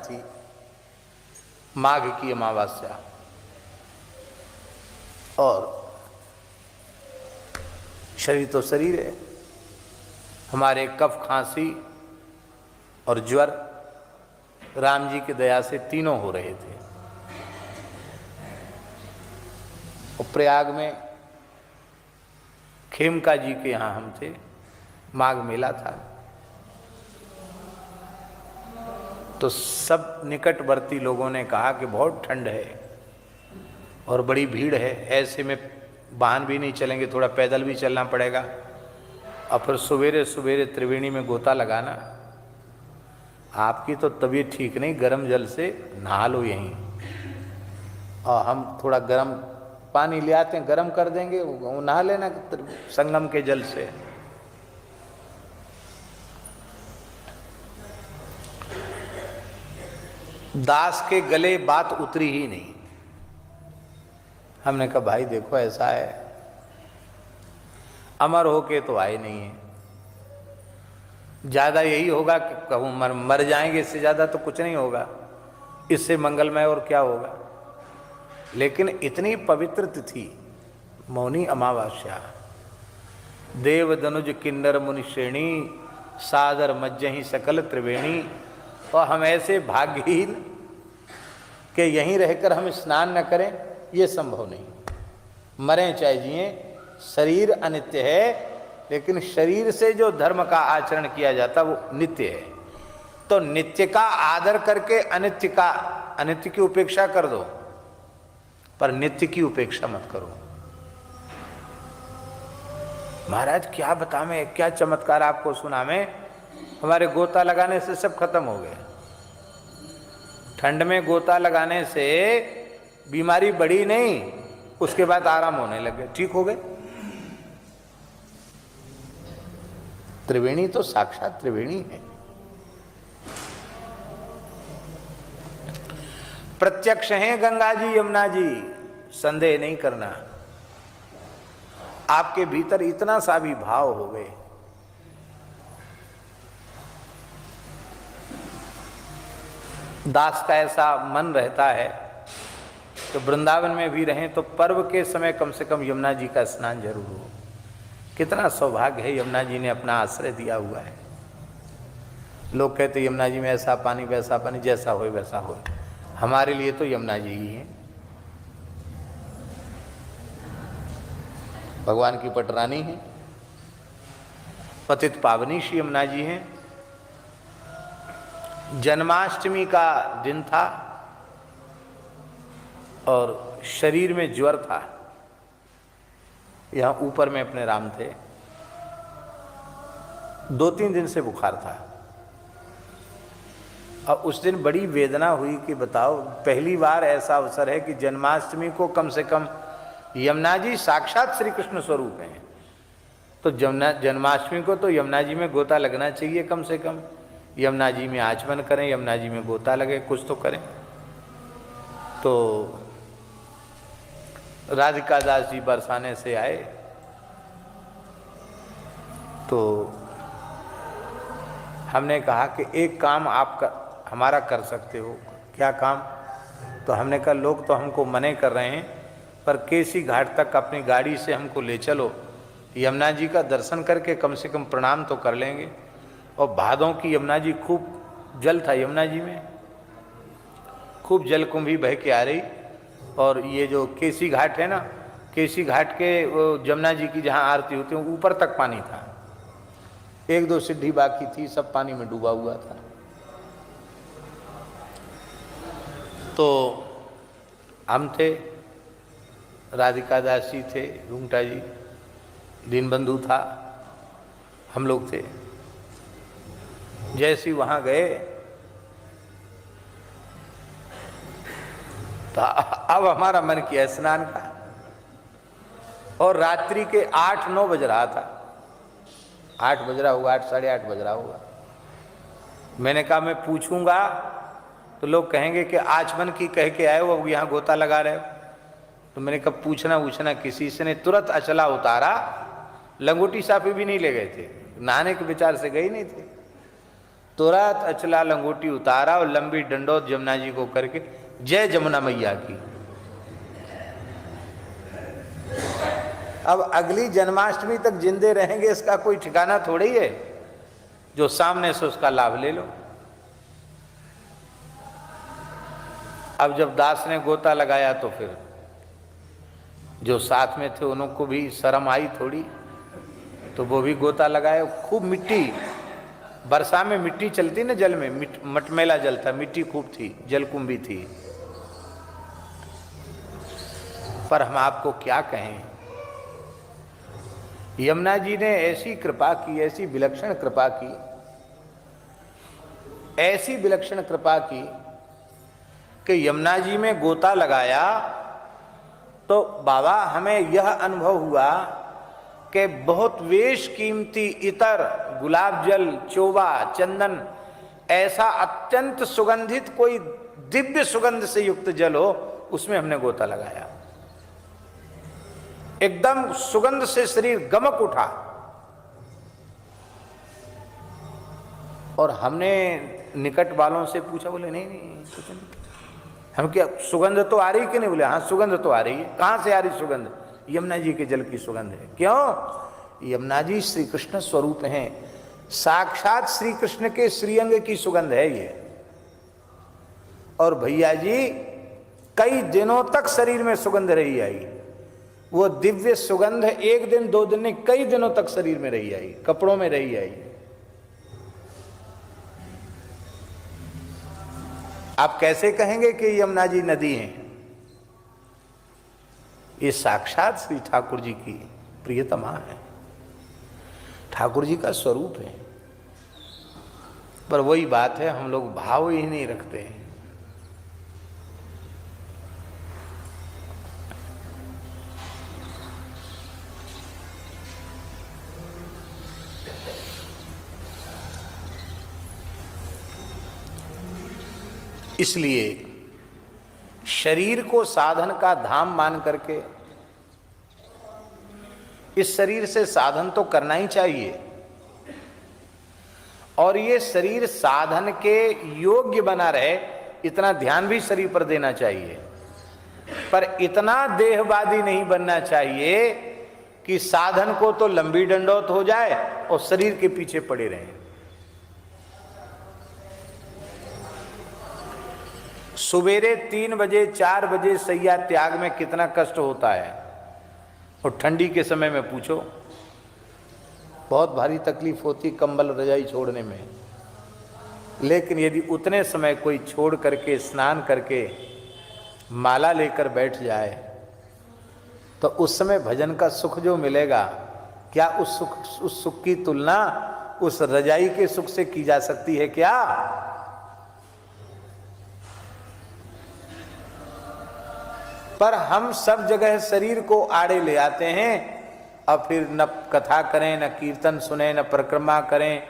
थी, माघ की अमावस्या, और शरीर तो शरीर है, हमारे कफ, खांसी और ज्वर राम जी की दया से तीनों हो रहे थे। और प्रयाग में खेमका जी के यहाँ हम थे, माघ मेला था, तो सब निकटवर्ती लोगों ने कहा कि बहुत ठंड है और बड़ी भीड़ है, ऐसे में वाहन भी नहीं चलेंगे, थोड़ा पैदल भी चलना पड़ेगा, और फिर सवेरे सवेरे त्रिवेणी में गोता लगाना, आपकी तो तबीयत ठीक नहीं, गर्म जल से नहा लो यहीं, और हम थोड़ा गर्म पानी ले आते हैं, गर्म कर देंगे, वो नहा लेना संगम के जल से। दास के गले बात उतरी ही नहीं। हमने कहा भाई देखो ऐसा है, अमर होके तो आए नहीं है, ज्यादा यही होगा कि कहूँ मर जाएंगे, इससे ज्यादा तो कुछ नहीं होगा, इससे मंगलमय और क्या होगा। लेकिन इतनी पवित्र तिथि मौनी अमावस्या, देव दनुज किन्नर मुनि श्रेणी, सादर मज्जहि सकल त्रिवेणी, और हम ऐसे भाग्यहीन कि यहीं रहकर हम स्नान न करें, ये संभव नहीं। मरें चाहे जिए, शरीर अनित्य है, लेकिन शरीर से जो धर्म का आचरण किया जाता वो नित्य है। तो नित्य का आदर करके अनित्य की उपेक्षा कर दो, पर नित्य की उपेक्षा मत करो। महाराज क्या बतावें, क्या चमत्कार आपको सुनावें। हमारे गोता लगाने से सब खत्म हो गए। ठंड में गोता लगाने से बीमारी बढ़ी नहीं, उसके बाद आराम होने लगे, ठीक हो गए। त्रिवेणी तो साक्षात त्रिवेणी है। प्रत्यक्ष हैं गंगा जी यमुना जी, संदेह नहीं करना। आपके भीतर इतना सा भी भाव हो गए, दास का ऐसा मन रहता है तो वृंदावन में भी रहें तो पर्व के समय कम से कम यमुना जी का स्नान जरूर हो। कितना सौभाग्य है, यमुना जी ने अपना आश्रय दिया हुआ है। लोग कहते यमुना जी में ऐसा पानी वैसा पानी, जैसा हो वैसा हो, हमारे लिए तो यमुना जी ही है। भगवान की पटरानी है, पतित पावनी श्री यमुना जी हैं। जन्माष्टमी का दिन था और शरीर में ज्वर था, यहाँ ऊपर में अपने राम थे, 2-3 दिन से बुखार था। और उस दिन बड़ी वेदना हुई कि बताओ, पहली बार ऐसा अवसर है कि जन्माष्टमी को कम से कम यमुना जी साक्षात श्री कृष्ण स्वरूप हैं, तो जन्माष्टमी को तो यमुना जी में गोता लगना चाहिए कम से कम। यमुना जी में आचमन करें, यमुना जी में गोता लगे, कुछ तो करें। तो राधिका दास जी बरसाने से आए तो हमने कहा कि एक काम आप हमारा कर सकते हो। क्या काम? तो हमने कहा लोग तो हमको मने कर रहे हैं, पर केसी घाट तक अपनी गाड़ी से हमको ले चलो, यमुना जी का दर्शन करके कम से कम प्रणाम तो कर लेंगे। और भादों की यमुना जी, खूब जल था यमुना जी में, खूब जलकुंभी बह के आ रही। और ये जो केसी घाट है ना, केसी घाट के वो यमुना जी की जहाँ आरती होती है ऊपर तक पानी था, 1-2 सीढ़ी बाकी थी, सब पानी में डूबा हुआ था। तो हम थे, राधिका दास जी थे, रूंगटा जी, दीनबंधु था, हम लोग थे। जैसे वहाँ गए तो अब हमारा मन किया स्नान का, और रात्रि के 8-9 बज रहा था, 8 बज रहा होगा, 8 साढ़े 8 बज रहा होगा। मैंने कहा मैं पूछूंगा तो लोग कहेंगे कि आचमन की कह के आए हो, अब यहाँ गोता लगा रहे हो। तो मैंने कहा पूछना किसी से नहीं, तुरंत अचला उतारा, लंगोटी साफी भी नहीं ले गए थे, नहाने के विचार से गए नहीं थे। तुरंत अचला लंगोटी उतारा और लंबी डंडौत जमुना जी को करके जय जमुना मैया की। अब अगली जन्माष्टमी तक जिंदे रहेंगे इसका कोई ठिकाना थोड़ी है, जो सामने से उसका लाभ ले लो। अब जब दास ने गोता लगाया तो फिर जो साथ में थे उनको भी शर्म आई थोड़ी, तो वो भी गोता लगाए। खूब मिट्टी, बरसा में मिट्टी चलती ना जल में, मटमैला जल था, मिट्टी खूब थी, जलकुंभी थी। पर हम आपको क्या कहें, यमुना जी ने ऐसी कृपा की, ऐसी विलक्षण कृपा की, ऐसी विलक्षण कृपा की कि यमुना जी में गोता लगाया तो बाबा हमें यह अनुभव हुआ कि बहुत वेश कीमती इतर, गुलाब जल, चोबा, चंदन, ऐसा अत्यंत सुगंधित कोई दिव्य सुगंध से युक्त जल हो, उसमें हमने गोता लगाया। एकदम सुगंध से शरीर गमक उठा। और हमने निकट वालों से पूछा, बोले नहीं नहीं कुछ नहीं। हम क्या सुगंध तो आ रही कि नहीं? बोले हाँ सुगंध तो आ रही है। कहां से आ रही सुगंध? यमुना जी के जल की सुगंध है। क्यों? यमुना जी श्री कृष्ण स्वरूप हैं, साक्षात श्री कृष्ण के श्रीअंग की सुगंध है ये। और भैया जी कई दिनों तक शरीर में सुगंध रही आई, वो दिव्य सुगंध एक दिन दो दिन नहीं, कई दिनों तक शरीर में रही आई, कपड़ों में रही आई। आप कैसे कहेंगे कि यमुना जी नदी है? ये साक्षात श्री ठाकुर जी की प्रियतमा है, ठाकुर जी का स्वरूप है। पर वही बात है, हम लोग भाव ही नहीं रखते हैं। इसलिए शरीर को साधन का धाम मान करके इस शरीर से साधन तो करना ही चाहिए, और ये शरीर साधन के योग्य बना रहे इतना ध्यान भी शरीर पर देना चाहिए। पर इतना देहवादी नहीं बनना चाहिए कि साधन को तो लंबी डंडौत हो जाए और शरीर के पीछे पड़े रहें। सवेरे 3 बजे 4 बजे सैया त्याग में कितना कष्ट होता है, और ठंडी के समय में पूछो, बहुत भारी तकलीफ होती कंबल रजाई छोड़ने में। लेकिन यदि उतने समय कोई छोड़ करके स्नान करके माला लेकर बैठ जाए तो उस समय भजन का सुख जो मिलेगा, क्या उस सुख की तुलना उस रजाई के सुख से की जा सकती है क्या? पर हम सब जगह शरीर को आड़े ले आते हैं, अब फिर न कथा करें, न कीर्तन सुने, न परिक्रमा करें,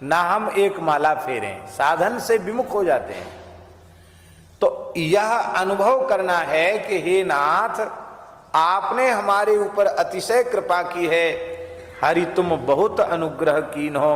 न हम एक माला फेरें, साधन से विमुख हो जाते हैं। तो यह अनुभव करना है कि हे नाथ, आपने हमारे ऊपर अतिशय कृपा की है, हरि तुम बहुत अनुग्रह कीन्हो।